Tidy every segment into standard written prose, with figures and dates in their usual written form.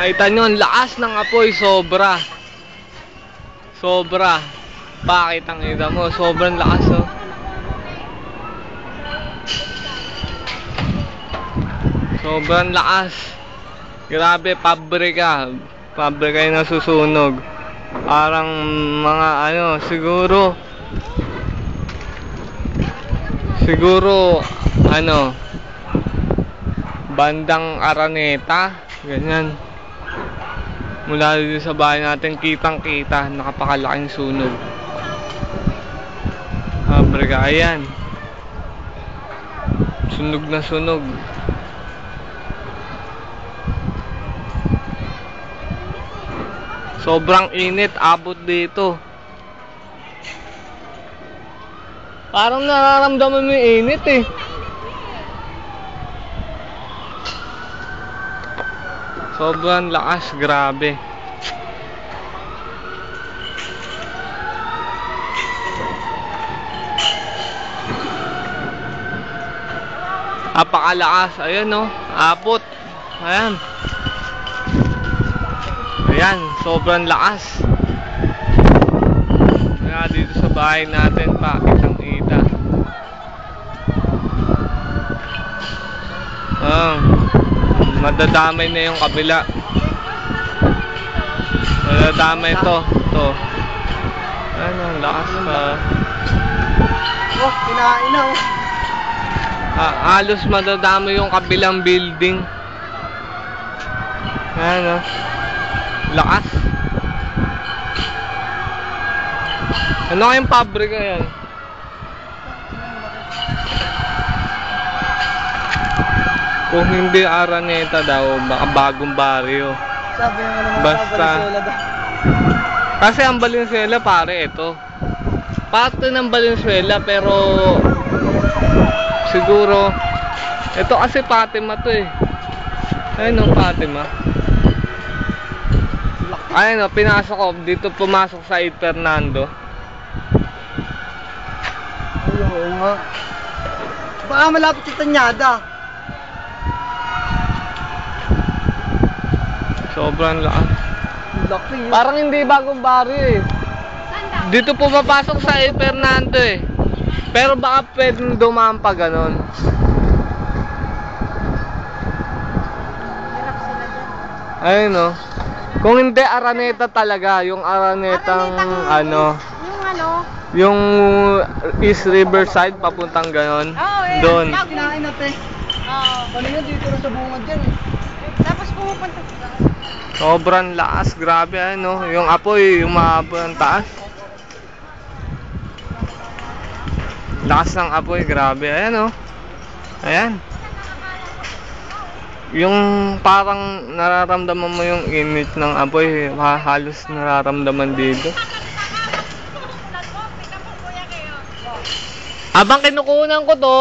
Nakita nyo, ang lakas ng apoy, sobra. Sobra. Bakit ang ida mo? Sobrang lakas, oh. Sobrang lakas. Grabe, pabrika. Pabrika yung nasusunog. Parang mga ano, siguro ano, bandang Araneta, ganyan. Mula dito sa bahay natin, kitang-kita, nakapakalaking sunog. Pabrika, ayan. Sunog na sunog. Sobrang init, abot dito. Parang nararamdaman mo yung init eh. Sobrang lakas, grabe. Napakalakas, ayan oh, abot. Ayan. Ayan, sobrang lakas. Kaya dito sa bahay natin pa, kitang-kita. Madadamay na yung kabila. Madadamay to. Ano, lakas pa. Oh, kinain na oh. Halos madadamay yung kabilang building. Ano, lakas. Ano kayong pabrika yan? Kung hindi Araneta daw, baka bagong baryo. Sabi nga naman Basta daw. kasi ang Valenzuela pare, ito parte ng Valenzuela, pero siguro ito kasi Fatima to eh. Ayun o, Fatima. Ayun o, pinasok ko dito, pumasok sa 8 Fernando. Oo nga. Baka malapit sa Tanyada. Sobrang lakas. Laki yun. Parang hindi bagong baryo eh. Dito pumapasok sa 8 Fernando eh. Pero baka pwedeng dumaan pa ganon. Ayun o. Kung hindi Araneta talaga, yung Aranetang ano, yung East Riverside papuntang ganon. Doon. Kinain natin. Ano yun, dito na sa bungad dyan eh. Tapos pumupunta. Sobrang lakas, grabe ano, yung apoy, yung maabot ng taas. Lakas ng apoy, grabe, ayan oh. Ayan. Yung parang nararamdaman mo yung init ng apoy, halos nararamdaman dito. Habang kinukunan ko to,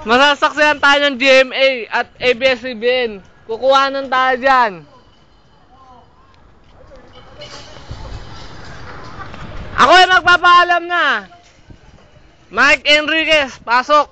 masasaksihan tayo ng GMA at ABS-CBN. Kukuhanan tayo dyan. Ako ay magpapaalam na. Mike Enriquez, pasok.